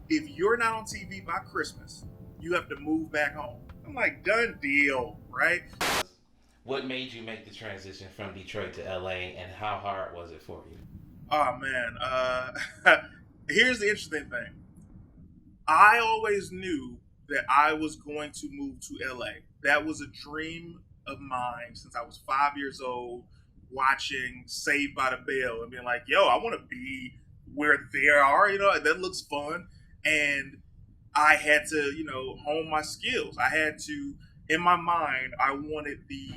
If you're not on TV by Christmas, you have to move back home. I'm like, done deal, right? What made you make the transition from Detroit to LA, and how hard was it for you? Oh man, here's the interesting thing. I always knew that I was going to move to LA. That was a dream of mine since I was 5 years old, watching Saved by the Bell and being like, yo, I want to be where they are, that looks fun. And I had to, hone my skills. I had to, in my mind, I wanted the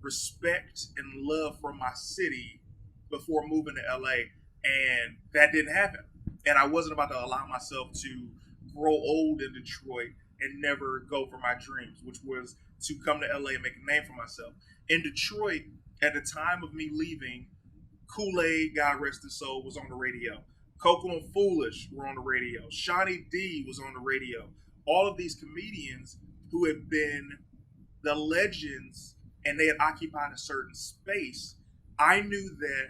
respect and love from my city before moving to LA. And that didn't happen. And I wasn't about to allow myself to grow old in Detroit and never go for my dreams, which was to come to LA and make a name for myself. In Detroit, at the time of me leaving, Kool Aid, God rest his soul, was on the radio. Coco and Foolish were on the radio. Shawnee D was on the radio. All of these comedians who had been the legends and they had occupied a certain space, I knew that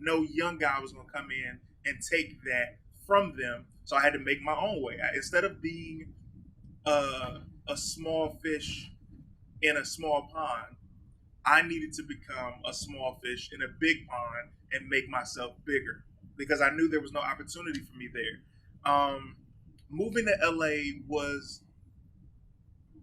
no young guy was going to come in and take that from them. So I had to make my own way. Instead of being a small fish in a small pond, I needed to become a small fish in a big pond and make myself bigger because I knew there was no opportunity for me there. Moving to LA was,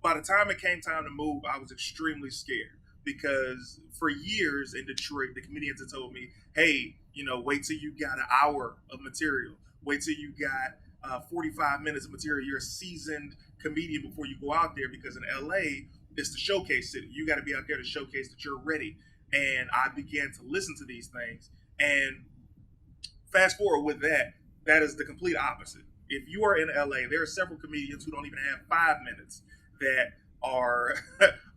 by the time it came time to move, I was extremely scared because for years in Detroit, the comedians had told me, hey, wait till you got an hour of material. Wait till you got 45 minutes of material. You're a seasoned comedian before you go out there because in LA, it's the showcase city. You got to be out there to showcase that you're ready. And I began to listen to these things. And fast forward with that, that is the complete opposite. If you are in LA, there are several comedians who don't even have 5 minutes that are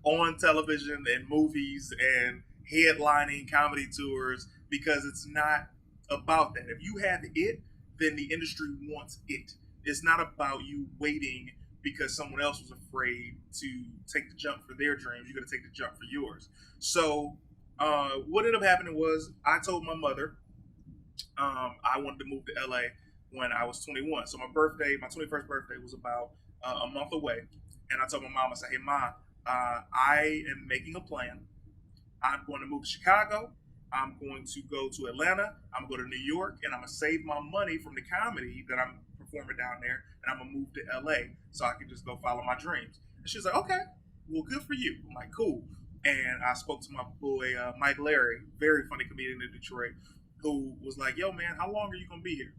on television and movies and headlining comedy tours because it's not about that. If you have it, then the industry wants it. It's not about you waiting because someone else was afraid to take the jump for their dreams. You're going to take the jump for yours. So, what ended up happening was I told my mother I wanted to move to LA when I was 21. So, my 21st birthday, was about a month away. And I told my mom, I said, hey, Mom, I am making a plan. I'm going to move to Chicago. I'm going to go to Atlanta. I'm going to go to New York, and I'm going to save my money from the comedy that I'm performing down there, and I'm going to move to LA so I can just go follow my dreams. And she's like, okay, well, good for you. I'm like, cool. And I spoke to my boy, Mike Larry, very funny comedian in Detroit, who was like, yo, man, how long are you going to be here?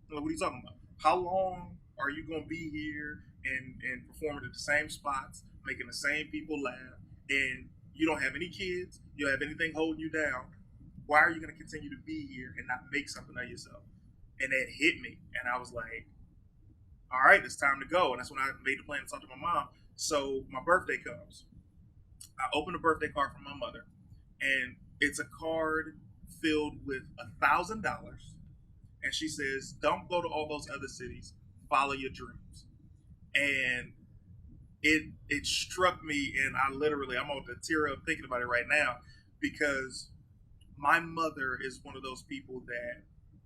I'm like, what are you talking about? How long are you going to be here and performing at the same spots, making the same people laugh, and you don't have any kids, you don't have anything holding you down? Why are you going to continue to be here and not make something of yourself? And that hit me. And I was like, all right, it's time to go. And that's when I made the plan to talk to my mom. So my birthday comes. I open a birthday card from my mother, and it's a card filled with $1,000. And she says, don't go to all those other cities, follow your dreams. And it struck me, and I'm on the tear up thinking about it right now because my mother is one of those people that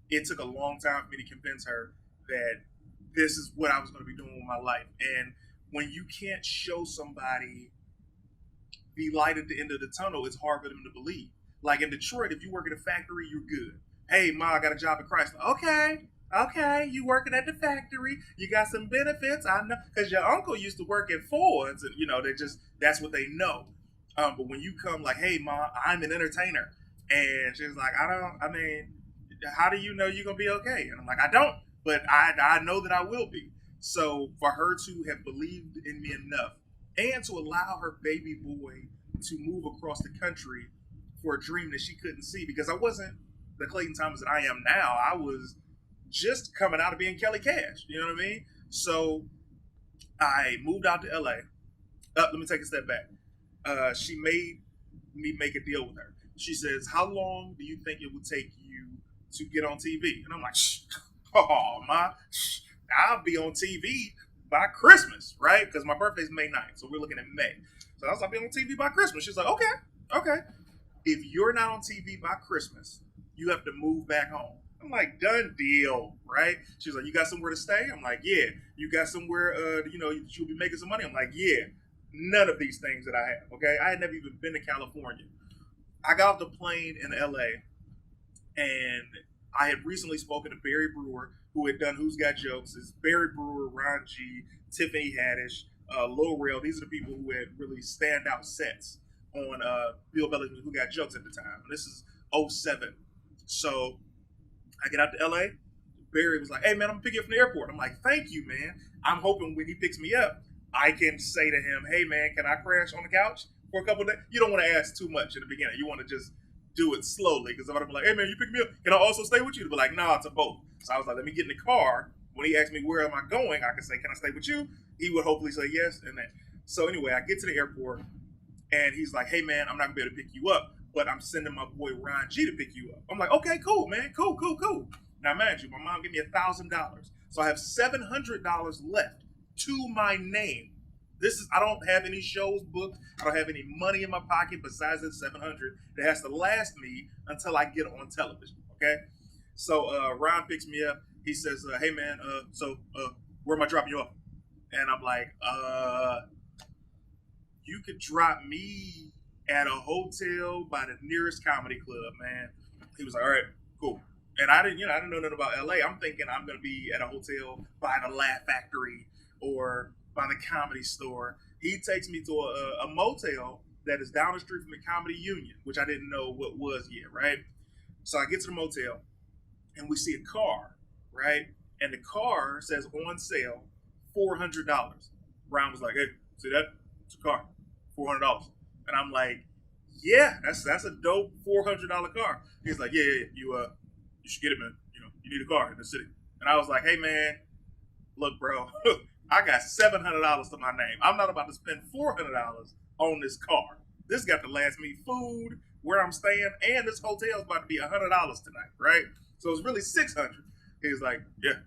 it took a long time for me to convince her that this is what I was going to be doing with my life. And when you can't show somebody the light at the end of the tunnel, it's hard for them to believe. Like in Detroit, if you work at a factory, you're good. Hey, Ma, I got a job at Chrysler. Okay, you working at the factory. You got some benefits. I know, because your uncle used to work at Ford's, and that's what they know. But when you come like, hey, Ma, I'm an entertainer, and she's like, I mean, how do you know you're gonna be okay? And I'm like, I don't, but I know that I will be. So for her to have believed in me enough and to allow her baby boy to move across the country for a dream that she couldn't see, because I wasn't the Clayton Thomas that I am now. I was just coming out of being Kelly Cash. You know what I mean? So I moved out to LA. Let me take a step back. She made me make a deal with her. She says, how long do you think it would take you to get on TV? And I'm like, oh, I'll be on TV by Christmas, right? Because my birthday's May 9th. So we're looking at May. So I was like, I'll be on TV by Christmas. She's like, okay. If you're not on TV by Christmas, you have to move back home. I'm like, done deal, right? She's like, you got somewhere to stay? I'm like, yeah. You got somewhere, you'll be making some money? I'm like, yeah. None of these things that I have, okay? I had never even been to California. I got off the plane in LA, and I had recently spoken to Barry Brewer, who had done Who's Got Jokes. It's Barry Brewer, Ron G, Tiffany Haddish, Lil Rel. These are the people who had really standout sets on Bill Bellingham's Who Got Jokes at the time. And this is '07. So I get out to LA. Barry was like, hey, man, I'm going to pick you up from the airport. I'm like, thank you, man. I'm hoping when he picks me up, I can say to him, hey, man, can I crash on the couch for a couple of days? You don't want to ask too much in the beginning. You want to just do it slowly, because I'm going to be like, hey, man, you pick me up. Can I also stay with you? To be like, nah, it's a both. So I was like, let me get in the car. When he asked me, where am I going? I can say, can I stay with you? He would hopefully say yes. And then, so anyway, I get to the airport, and he's like, hey, man, I'm not going to be able to pick you up, but I'm sending my boy Ron G to pick you up. I'm like, okay, cool, man. Cool. Now, mind you, my mom gave me $1,000. So I have $700 left to my name. I don't have any shows booked. I don't have any money in my pocket besides that 700 that has to last me until I get on television. Okay. So Ron picks me up. He says, hey, man, where am I dropping you off? And I'm like, you could drop me at a hotel by the nearest comedy club, man. He was like, all right, cool. And I didn't know nothing about LA. I'm thinking I'm gonna be at a hotel by the Laugh Factory or by the Comedy Store. He takes me to a motel that is down the street from the Comedy Union, which I didn't know what was yet, right? So I get to the motel, and we see a car, right? And the car says on sale, $400. Brown was like, hey, see that? It's a car, $400. And I'm like, yeah, that's a dope $400 car. He's like, yeah, you should get it, man. You need a car in the city. And I was like, hey, man, look, bro, I got $700 to my name. I'm not about to spend $400 on this car. This got to last me food, where I'm staying, and this hotel is about to be $100 tonight, right? So it's really 600. He's like, yeah,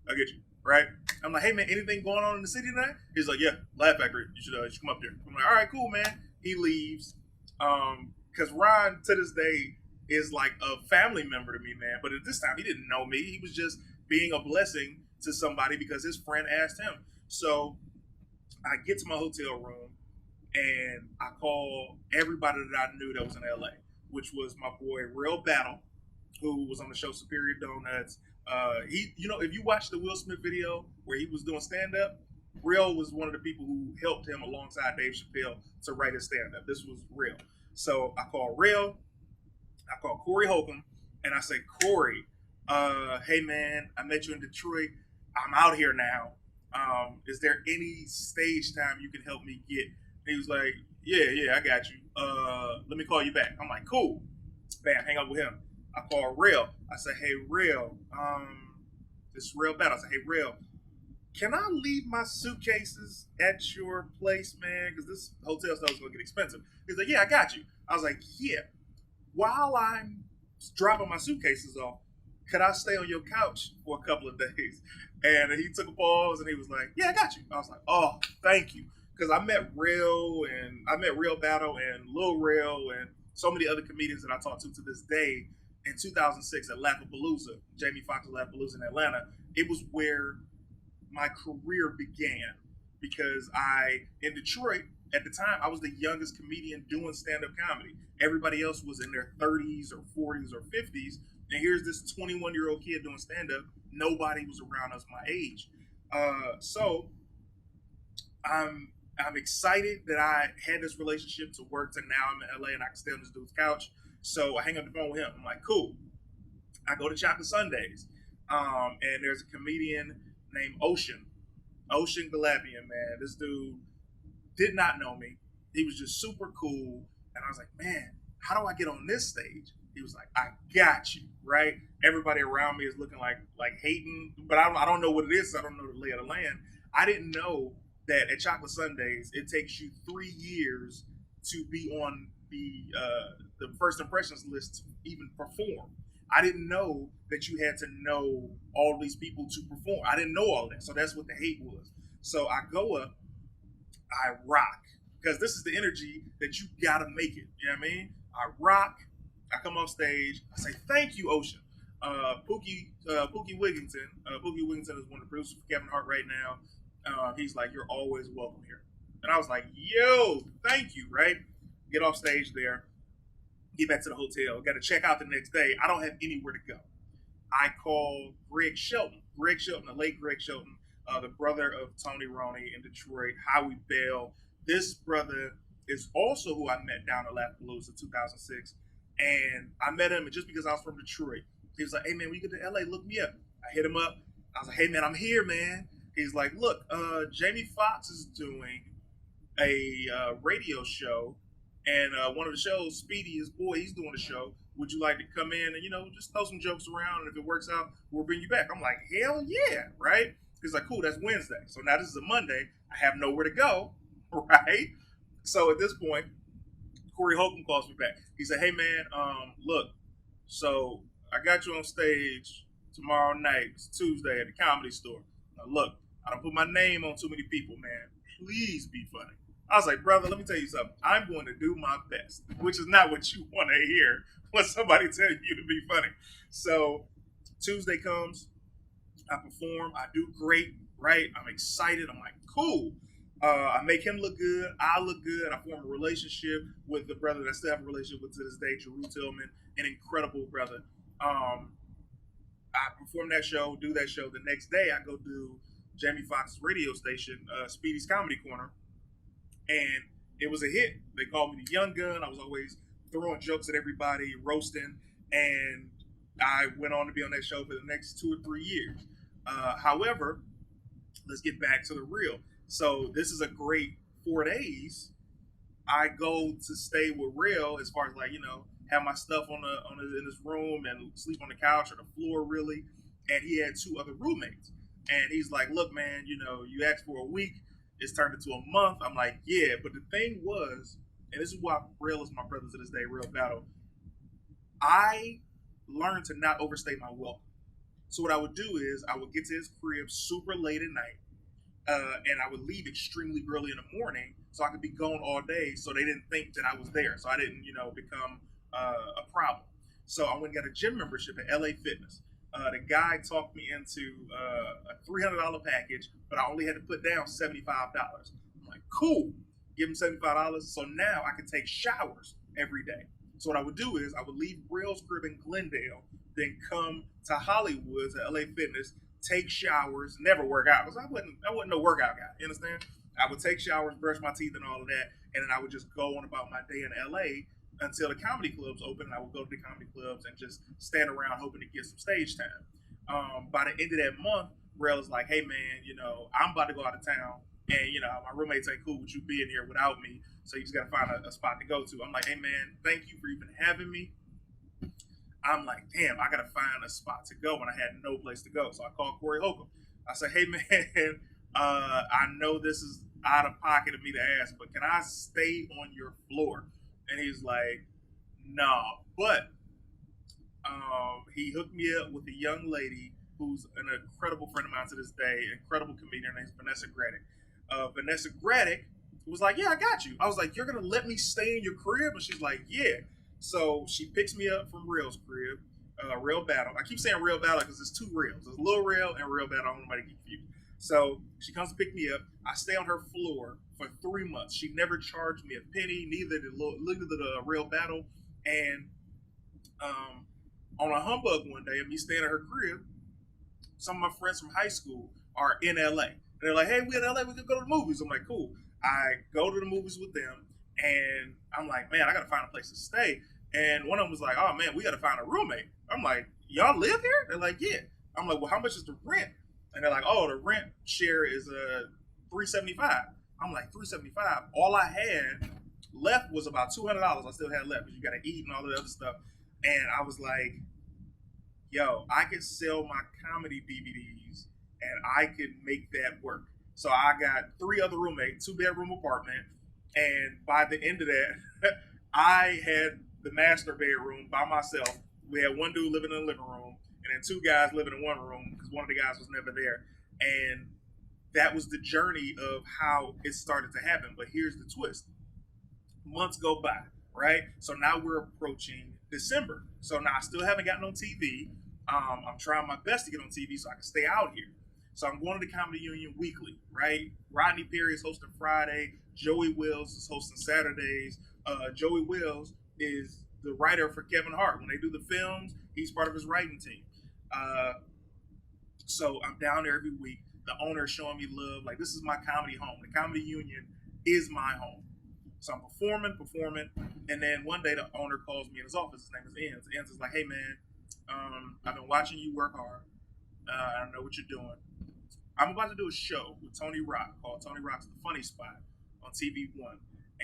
I get you, right? I'm like, hey, man, anything going on in the city tonight? He's like, yeah, Laugh Factory. You should come up there. I'm like, all right, cool, man. He leaves. Because Ron, to this day, is like a family member to me, man. But at this time, he didn't know me. He was just being a blessing to somebody because his friend asked him. So I get to my hotel room, and I call everybody that I knew that was in LA, which was my boy Real Battle, who was on the show Superior Donuts. If you watch the Will Smith video where he was doing stand up, Real was one of the people who helped him alongside Dave Chappelle to write his stand up. This was Real. So I call Real, I call Corey Holcomb, and I say, Corey, hey man, I met you in Detroit. I'm out here now. Is there any stage time you can help me get? And he was like, yeah, I got you. Let me call you back. I'm like, cool. Bam, hang up with him. I call Real. I say, hey, Real, this is Real Bad. I say, hey, Real, can I leave my suitcases at your place, man? Because this hotel stuff is going to get expensive. He's like, yeah, I got you. I was like, yeah. While I'm dropping my suitcases off, could I stay on your couch for a couple of days? And he took a pause and he was like, yeah, I got you. I was like, oh, thank you. Because I met Real Battle and Lil Real and so many other comedians that I talk to this day. In 2006 at Laugh-A-Palooza, Jamie Foxx's Laugh-A-Palooza in Atlanta, it was where my career began because in Detroit, at the time, I was the youngest comedian doing stand-up comedy. Everybody else was in their 30s or 40s or 50s. And here's this 21-year-old kid doing stand-up. Nobody was around us my age. So I'm excited that I had this relationship to work to now I'm in LA and I can stay on this dude's couch. So I hang up the phone with him. I'm like, cool. I go to Chocolate Sundays. And there's a comedian named Ocean Galabian, man. This dude did not know me. He was just super cool. And I was like, man, how do I get on this stage? He was like, I got you, right? Everybody around me is looking like hating, but I don't know what it is. So I don't know the lay of the land. I didn't know that at Chocolate Sundays, it takes you 3 years to be on the first impressions list to even perform. I didn't know that you had to know all these people to perform. I didn't know all that. So that's what the hate was. So I go up, I rock. Because this is the energy that you gotta make it. You know what I mean? I rock, I come off stage, I say, thank you, Ocean. Pookie Wigington. Pookie Wigington is one of the producers for Kevin Hart right now. He's like, "You're always welcome here," and I was like, "Yo, thank you." Right? Get off stage there. Get back to the hotel. Got to check out the next day. I don't have anywhere to go. I called Greg Shelton. Greg Shelton, the late Greg Shelton, the brother of Tony Roney in Detroit, Howie Bell. This brother is also who I met down at Lollapalooza in 2006. And I met him just because I was from Detroit. He was like, "Hey, man, when you get to LA, look me up." I hit him up. I was like, "Hey, man, I'm here, man." He's like, "Look, Jamie Foxx is doing a radio show, and one of the shows, Speedy, his boy, he's doing a show. Would you like to come in and just throw some jokes around? And if it works out, we'll bring you back." I'm like, "Hell yeah!" Right? He's like, "Cool, that's Wednesday. So now this is a Monday. I have nowhere to go." Right? So at this point, Corey Holcomb calls me back. He said, "Hey man, look, so I got you on stage tomorrow night. It's Tuesday at the Comedy Store. Now look, I don't put my name on too many people, man. Please be funny." I was like, "Brother, let me tell you something. I'm going to do my best," which is not what you want to hear when somebody tells you to be funny. So Tuesday comes, I perform, I do great, right? I'm excited. I'm like, cool. I make him look good. I look good. I form a relationship with the brother that I still have a relationship with to this day, Drew Tillman, an incredible brother. Um, I perform that show, do that show. The next day, I go do Jamie Foxx's radio station, Speedy's Comedy Corner, and it was a hit. They called me the Young Gun. I was always throwing jokes at everybody, roasting, and I went on to be on that show for the next 2 or 3 years. However, let's get back to the real. So this is a great 4 days. I go to stay with Real as far as like have my stuff in this room and sleep on the couch or the floor really. And he had two other roommates, and he's like, "Look, man, you asked for a week. It's turned into a month." I'm like, "Yeah," but the thing was, and this is why Real is my brother to this day, Real Battle. I learned to not overstay my welcome. So what I would do is I would get to his crib super late at night, and I would leave extremely early in the morning so I could be gone all day, so they didn't think that I was there, so I didn't, become a problem. So I went and got a gym membership at LA Fitness. The guy talked me into a $300 package, but I only had to put down $75. I'm like, cool, give him $75. So now I can take showers every day. So what I would do is I would leave Real's crib in Glendale, then come to Hollywood to LA Fitness, take showers, never work out because I wasn't no workout guy. You understand? I would take showers, brush my teeth, and all of that, and then I would just go on about my day in LA until the comedy clubs open. And I would go to the comedy clubs and just stand around hoping to get some stage time. By the end of that month, Rel is like, "Hey man, I'm about to go out of town, and my roommates ain't cool with you being here without me, so you just got to find a spot to go to." I'm like, "Hey man, thank you for even having me." I'm like, "Damn, I gotta find a spot to go," and I had no place to go. So I called Corey Holcomb. I said, "Hey man, I know this is out of pocket of me to ask, but can I stay on your floor?" And he's like, "No," but he hooked me up with a young lady who's an incredible friend of mine to this day, incredible comedian named Vanessa Graddick. Vanessa Graddick was like, "Yeah, I got you." I was like, "You're gonna let me stay in your crib?" And she's like, "Yeah." So she picks me up from Real's crib, Real Battle. I keep saying Real Battle because there's two Reals. There's Lil Real and Real Battle. I don't want nobody to get confused. So she comes to pick me up. I stay on her floor for 3 months. She never charged me a penny. Neither did the Real Battle. And um, on a humbug one day of me staying at her crib, some of my friends from high school are in LA. They're like, "Hey, we in LA, we can go to the movies." I'm like, "Cool." I go to the movies with them, and I'm like, "Man, I gotta find a place to stay." And one of them was like, "Oh man, we gotta find a roommate." I'm like, "Y'all live here?" They're like, "Yeah." I'm like, "Well, how much is the rent?" And they're like, "Oh, the rent share is $375." I'm like, $375. All I had left was about $200. I still had left because you gotta eat and all that other stuff. And I was like, "Yo, I could sell my comedy DVDs and I could make that work." So I got three other roommates, 2 bedroom apartment, and by the end of that, I had the master bedroom by myself. We had one dude living in the living room, and then two guys living in one room because one of the guys was never there. And that was the journey of how it started to happen. But here's the twist: months go by, right? So now we're approaching December. So now I still haven't gotten on TV. I'm trying my best to get on TV so I can stay out here. So I'm going to the Comedy Union weekly, right? Rodney Perry is hosting Friday. Joey Wills is hosting Saturdays. Joey Wills is the writer for Kevin Hart. When they do the films, he's part of his writing team. Uh, so I'm down there every week. The owner is showing me love. Like, this is my comedy home. The Comedy Union is my home. So I'm performing, and then one day the owner calls me in his office. His name is Enz. Enz is like, "Hey man, I've been watching you work hard. I don't know what you're doing. I'm about to do a show with Tony Rock called Tony Rock's The Funny Spot on TV One,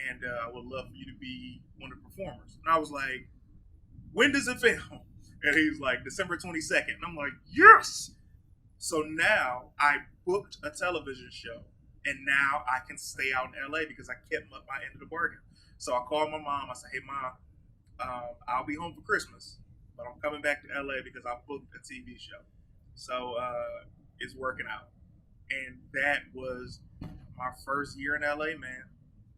and I would love for you to be one of the performers." And I was like, "When does it film?" And he's like, "December 22nd." And I'm like, "Yes!" So now I booked a television show, and now I can stay out in LA because I kept my end of the bargain. So I called my mom. I said, "Hey mom, I'll be home for Christmas, but I'm coming back to LA because I booked a TV show." So it's working out, and that was my first year in LA, man.